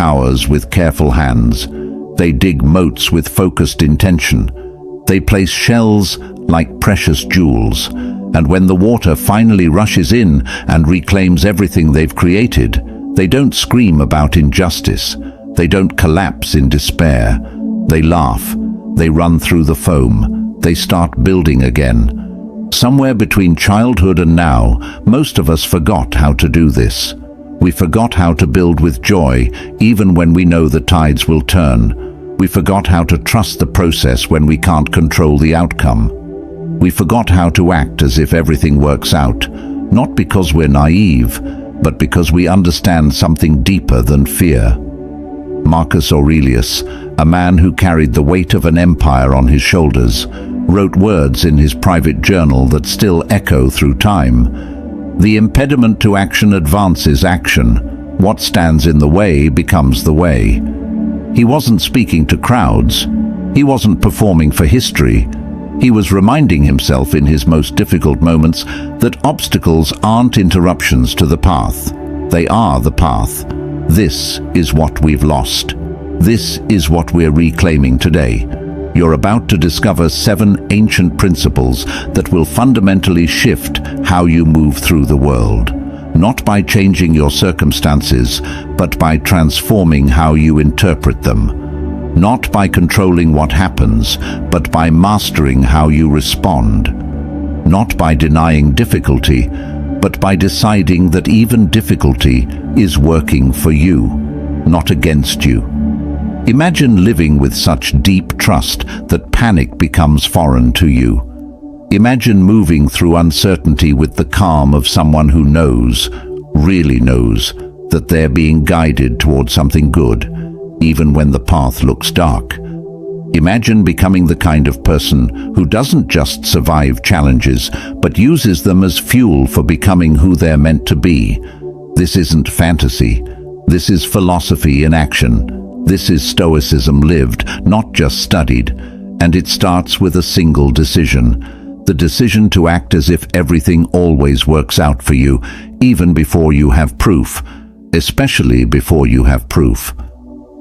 towers with careful hands. They dig moats with focused intention. They place shells like precious jewels. And when the water finally rushes in and reclaims everything they've created, they don't scream about injustice. They don't collapse in despair. They laugh. They run through the foam. They start building again. Somewhere between childhood and now, most of us forgot how to do this. We forgot how to build with joy, even when we know the tides will turn. We forgot how to trust the process when we can't control the outcome. We forgot how to act as if everything works out, not because we're naive, but because we understand something deeper than fear. Marcus Aurelius, a man who carried the weight of an empire on his shoulders, wrote words in his private journal that still echo through time. The impediment to action advances action. What stands in the way becomes the way. He wasn't speaking to crowds. He wasn't performing for history. He was reminding himself in his most difficult moments that obstacles aren't interruptions to the path. They are the path. This is what we've lost. This is what we're reclaiming today. You're about to discover 7 ancient principles that will fundamentally shift how you move through the world. Not by changing your circumstances, but by transforming how you interpret them. Not by controlling what happens, but by mastering how you respond. Not by denying difficulty, but by deciding that even difficulty is working for you, not against you. Imagine living with such deep trust that panic becomes foreign to you. Imagine moving through uncertainty with the calm of someone who knows, really knows, that they're being guided toward something good, even when the path looks dark. Imagine becoming the kind of person who doesn't just survive challenges, but uses them as fuel for becoming who they're meant to be. This isn't fantasy. This is philosophy in action. This is Stoicism lived, not just studied. And it starts with a single decision. The decision to act as if everything always works out for you, even before you have proof. Especially before you have proof.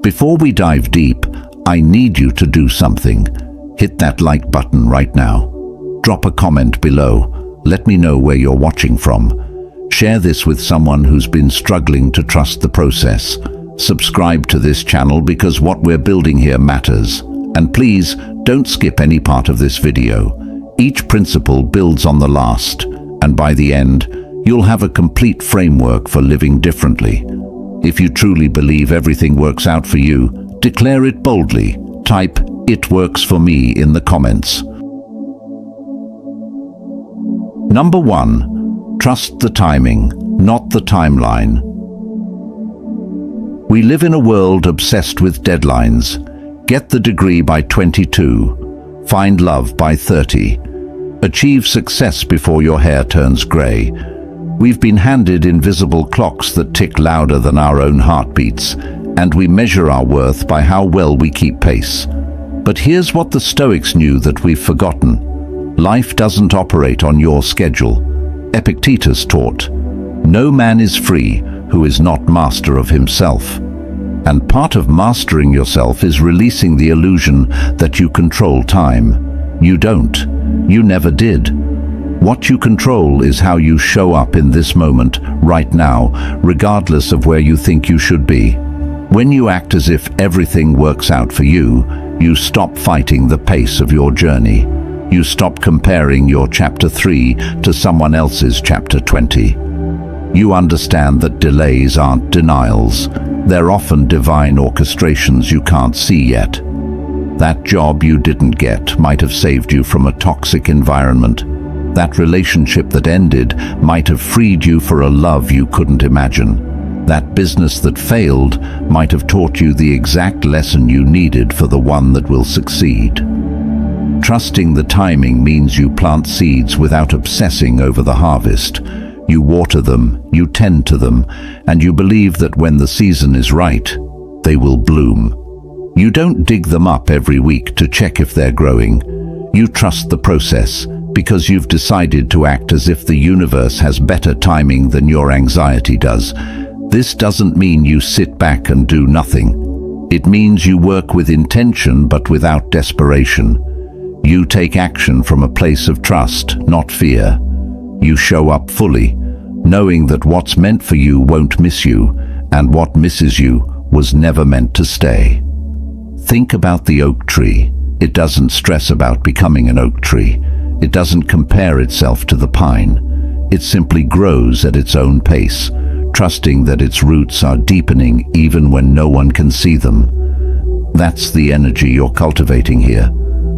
Before we dive deep, I need you to do something. Hit that like button right now. Drop a comment below. Let me know where you're watching from. Share this with someone who's been struggling to trust the process. Subscribe to this channel because what we're building here matters. And please, don't skip any part of this video. Each principle builds on the last, and by the end, you'll have a complete framework for living differently. If you truly believe everything works out for you, declare it boldly. Type, "It works for me" in the comments. Number 1. Trust the timing, not the timeline. We live in a world obsessed with deadlines. Get the degree by 22. Find love by 30. Achieve success before your hair turns grey. We've been handed invisible clocks that tick louder than our own heartbeats, and we measure our worth by how well we keep pace. But here's what the Stoics knew that we've forgotten. Life doesn't operate on your schedule. Epictetus taught, "No man is free who is not master of himself." And part of mastering yourself is releasing the illusion that you control time. You don't. You never did. What you control is how you show up in this moment, right now, regardless of where you think you should be. When you act as if everything works out for you, you stop fighting the pace of your journey. You stop comparing your chapter 3 to someone else's chapter 20. You understand that delays aren't denials. They're often divine orchestrations you can't see yet. That job you didn't get might have saved you from a toxic environment. That relationship that ended might have freed you for a love you couldn't imagine. That business that failed might have taught you the exact lesson you needed for the one that will succeed. Trusting the timing means you plant seeds without obsessing over the harvest. You water them, you tend to them, and you believe that when the season is right, they will bloom. You don't dig them up every week to check if they're growing. You trust the process because you've decided to act as if the universe has better timing than your anxiety does. This doesn't mean you sit back and do nothing. It means you work with intention but without desperation. You take action from a place of trust, not fear. You show up fully, knowing that what's meant for you won't miss you, and what misses you was never meant to stay. Think about the oak tree. It doesn't stress about becoming an oak tree. It doesn't compare itself to the pine. It simply grows at its own pace, trusting that its roots are deepening even when no one can see them. That's the energy you're cultivating here,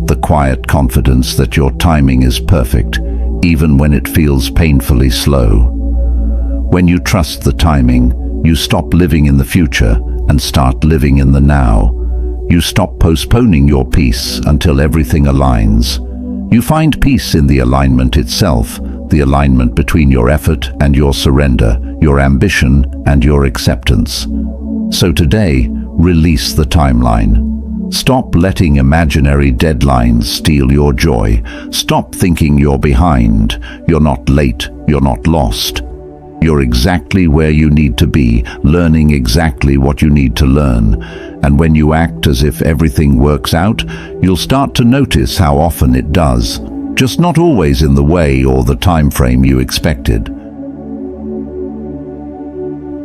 the quiet confidence that your timing is perfect, even when it feels painfully slow. When you trust the timing, you stop living in the future and start living in the now. You stop postponing your peace until everything aligns. You find peace in the alignment itself, the alignment between your effort and your surrender, your ambition and your acceptance. So today, release the timeline. Stop letting imaginary deadlines steal your joy. Stop thinking you're behind. You're not late. You're not lost. You're exactly where you need to be, learning exactly what you need to learn. And when you act as if everything works out, you'll start to notice how often it does, just not always in the way or the time frame you expected.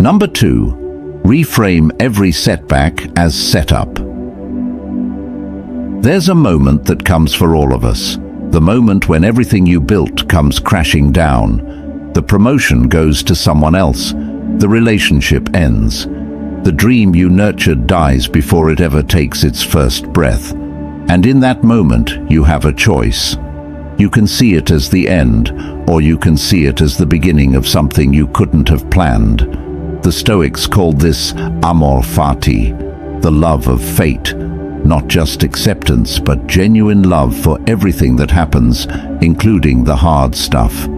Number 2, reframe every setback as setup. There's a moment that comes for all of us, the moment when everything you built comes crashing down. The promotion goes to someone else. The relationship ends. The dream you nurtured dies before it ever takes its first breath. And in that moment, you have a choice. You can see it as the end, or you can see it as the beginning of something you couldn't have planned. The Stoics called this amor fati, the love of fate. Not just acceptance, but genuine love for everything that happens, including the hard stuff.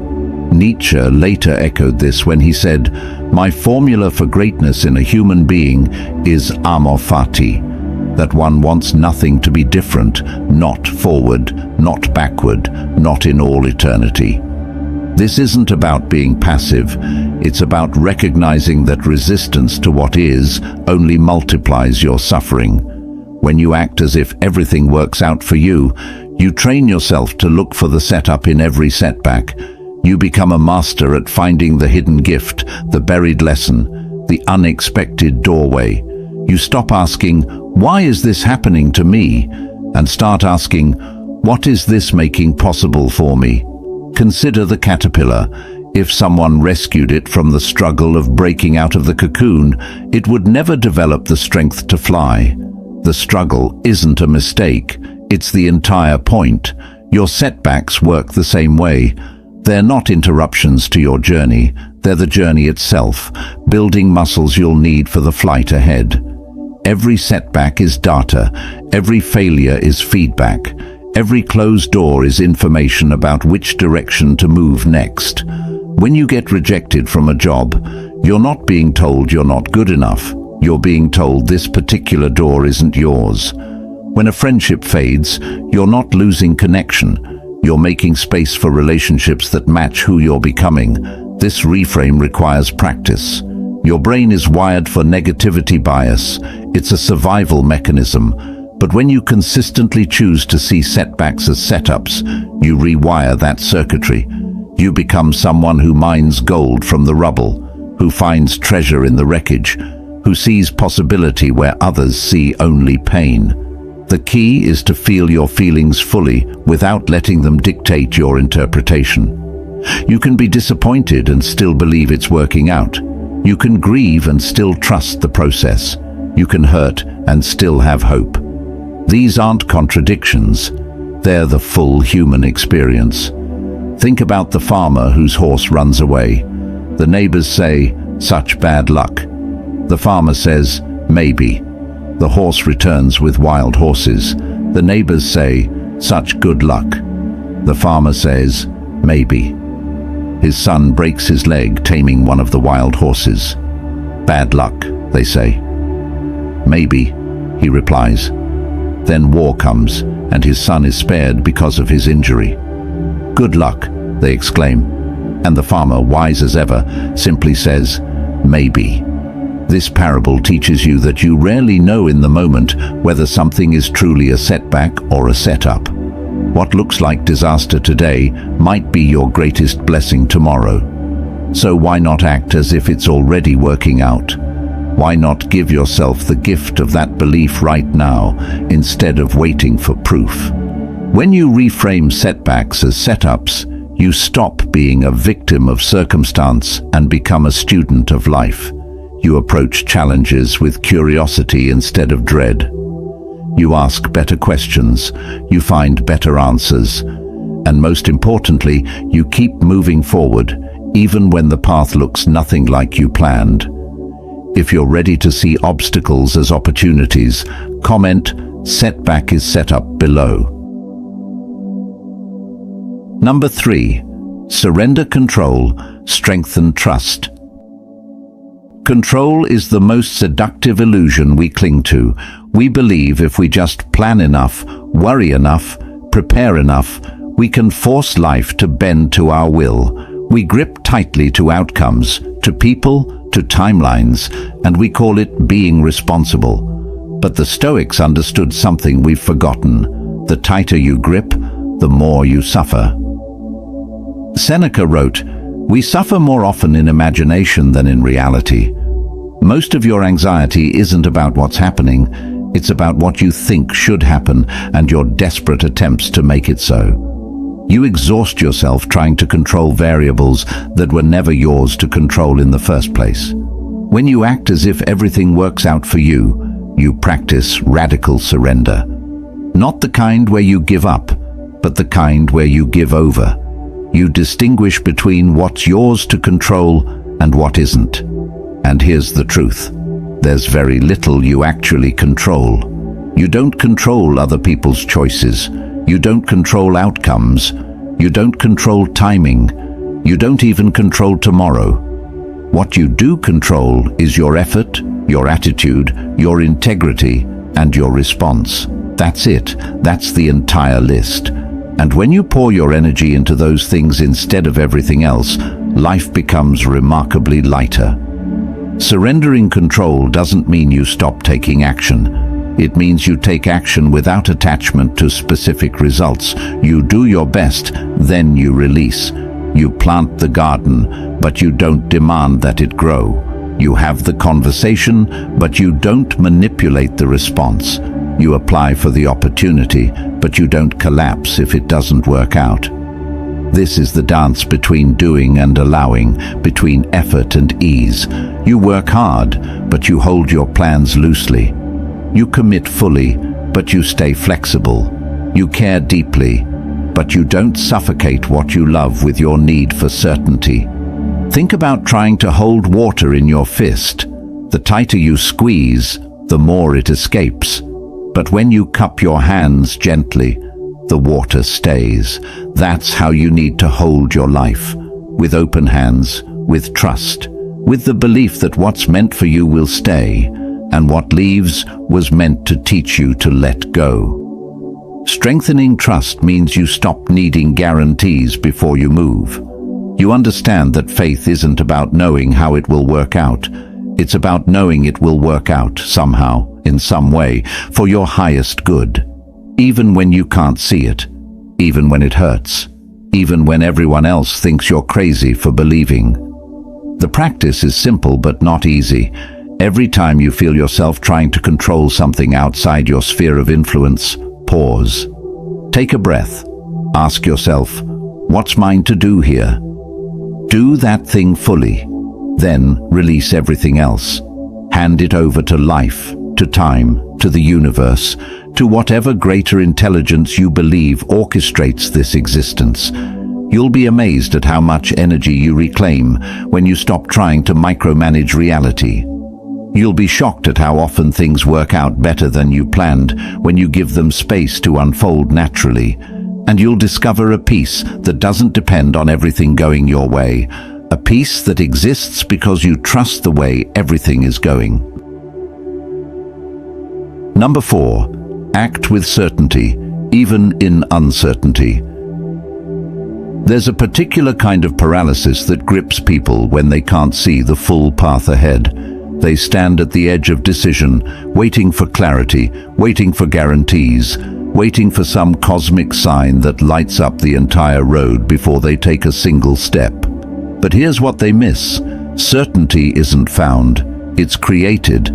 Nietzsche later echoed this when he said, "My formula for greatness in a human being is amor fati," that one wants nothing to be different, not forward, not backward, not in all eternity. This isn't about being passive, it's about recognizing that resistance to what is only multiplies your suffering. When you act as if everything works out for you, you train yourself to look for the setup in every setback. You become a master at finding the hidden gift, the buried lesson, the unexpected doorway. You stop asking, "Why is this happening to me?" and start asking, "What is this making possible for me?" Consider the caterpillar. If someone rescued it from the struggle of breaking out of the cocoon, it would never develop the strength to fly. The struggle isn't a mistake, it's the entire point. Your setbacks work the same way. They're not interruptions to your journey, they're the journey itself, building muscles you'll need for the flight ahead. Every setback is data, every failure is feedback, every closed door is information about which direction to move next. When you get rejected from a job, you're not being told you're not good enough, you're being told this particular door isn't yours. When a friendship fades, you're not losing connection. You're making space for relationships that match who you're becoming. This reframe requires practice. Your brain is wired for negativity bias. It's a survival mechanism. But when you consistently choose to see setbacks as setups, you rewire that circuitry. You become someone who mines gold from the rubble, who finds treasure in the wreckage, who sees possibility where others see only pain. The key is to feel your feelings fully without letting them dictate your interpretation. You can be disappointed and still believe it's working out. You can grieve and still trust the process. You can hurt and still have hope. These aren't contradictions. They're the full human experience. Think about the farmer whose horse runs away. The neighbors say, "Such bad luck." The farmer says, "Maybe." The horse returns with wild horses. The neighbors say, "Such good luck." The farmer says, "Maybe." His son breaks his leg taming one of the wild horses. "Bad luck," they say. "Maybe," he replies. Then war comes, and his son is spared because of his injury. "Good luck," they exclaim. And the farmer, wise as ever, simply says, "Maybe." This parable teaches you that you rarely know in the moment whether something is truly a setback or a setup. What looks like disaster today might be your greatest blessing tomorrow. So why not act as if it's already working out? Why not give yourself the gift of that belief right now, instead of waiting for proof? When you reframe setbacks as setups, you stop being a victim of circumstance and become a student of life. You approach challenges with curiosity instead of dread. You ask better questions, you find better answers, and most importantly, you keep moving forward, even when the path looks nothing like you planned. If you're ready to see obstacles as opportunities, comment "Setback is set up" below. Number 3. Surrender control, strengthen trust. Control is the most seductive illusion we cling to. We believe if we just plan enough, worry enough, prepare enough, we can force life to bend to our will. We grip tightly to outcomes, to people, to timelines, and we call it being responsible. But the Stoics understood something we've forgotten. The tighter you grip, the more you suffer. Seneca wrote, "We suffer more often in imagination than in reality." Most of your anxiety isn't about what's happening, it's about what you think should happen and your desperate attempts to make it so. You exhaust yourself trying to control variables that were never yours to control in the first place. When you act as if everything works out for you, you practice radical surrender. Not the kind where you give up, but the kind where you give over. You distinguish between what's yours to control and what isn't. And here's the truth. There's very little you actually control. You don't control other people's choices. You don't control outcomes. You don't control timing. You don't even control tomorrow. What you do control is your effort, your attitude, your integrity, and your response. That's it. That's the entire list. And when you pour your energy into those things instead of everything else, life becomes remarkably lighter. Surrendering control doesn't mean you stop taking action. It means you take action without attachment to specific results. You do your best, then you release. You plant the garden, but you don't demand that it grow. You have the conversation, but you don't manipulate the response. You apply for the opportunity, but you don't collapse if it doesn't work out. This is the dance between doing and allowing, between effort and ease. You work hard, but you hold your plans loosely. You commit fully, but you stay flexible. You care deeply, but you don't suffocate what you love with your need for certainty. Think about trying to hold water in your fist. The tighter you squeeze, the more it escapes. But when you cup your hands gently, the water stays. That's how you need to hold your life. With open hands, with trust, with the belief that what's meant for you will stay, and what leaves was meant to teach you to let go. Strengthening trust means you stop needing guarantees before you move. You understand that faith isn't about knowing how it will work out. It's about knowing it will work out somehow, in some way, for your highest good. Even when you can't see it, even when it hurts, even when everyone else thinks you're crazy for believing. The practice is simple but not easy. Every time you feel yourself trying to control something outside your sphere of influence, pause. Take a breath. Ask yourself, what's mine to do here? Do that thing fully. Then release everything else. Hand it over to life, to time, to the universe, to whatever greater intelligence you believe orchestrates this existence. You'll be amazed at how much energy you reclaim when you stop trying to micromanage reality. You'll be shocked at how often things work out better than you planned when you give them space to unfold naturally. And you'll discover a peace that doesn't depend on everything going your way, a peace that exists because you trust the way everything is going. Number 4. Act with certainty, even in uncertainty. There's a particular kind of paralysis that grips people when they can't see the full path ahead. They stand at the edge of decision, waiting for clarity, waiting for guarantees, waiting for some cosmic sign that lights up the entire road before they take a single step. But here's what they miss. Certainty isn't found, it's created.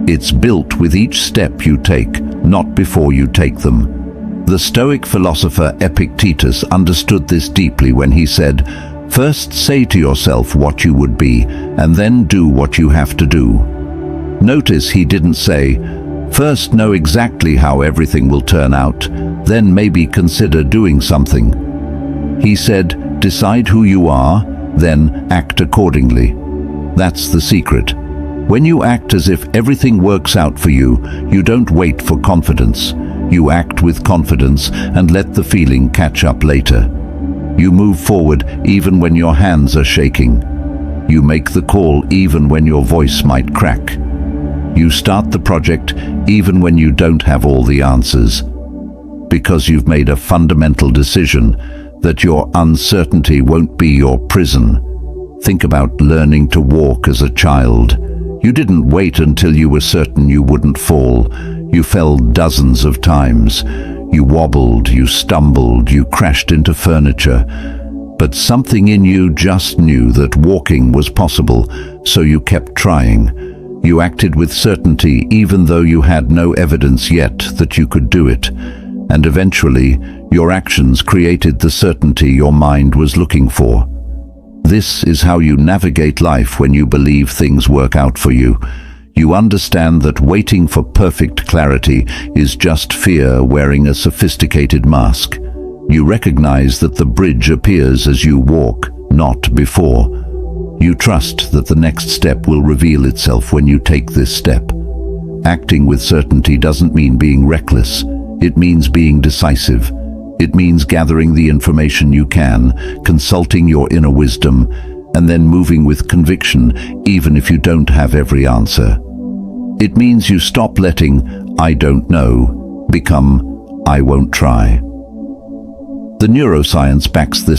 It's built with each step you take, not before you take them. The Stoic philosopher Epictetus understood this deeply when he said, "First say to yourself what you would be, and then do what you have to do." Notice he didn't say, "First know exactly how everything will turn out, then maybe consider doing something." He said, "Decide who you are, then act accordingly." That's the secret. When you act as if everything works out for you, you don't wait for confidence. You act with confidence and let the feeling catch up later. You move forward even when your hands are shaking. You make the call even when your voice might crack. You start the project even when you don't have all the answers. Because you've made a fundamental decision that your uncertainty won't be your prison. Think about learning to walk as a child. You didn't wait until you were certain you wouldn't fall. You fell dozens of times. You wobbled, you stumbled, you crashed into furniture. But something in you just knew that walking was possible, so you kept trying. You acted with certainty even though you had no evidence yet that you could do it. And eventually, your actions created the certainty your mind was looking for. This is how you navigate life when you believe things work out for you. You understand that waiting for perfect clarity is just fear wearing a sophisticated mask. You recognize that the bridge appears as you walk, not before. You trust that the next step will reveal itself when you take this step. Acting with certainty doesn't mean being reckless. It means being decisive. It means gathering the information you can, consulting your inner wisdom, and then moving with conviction even if you don't have every answer. It means you stop letting "I don't know" become "I won't try." The neuroscience backs this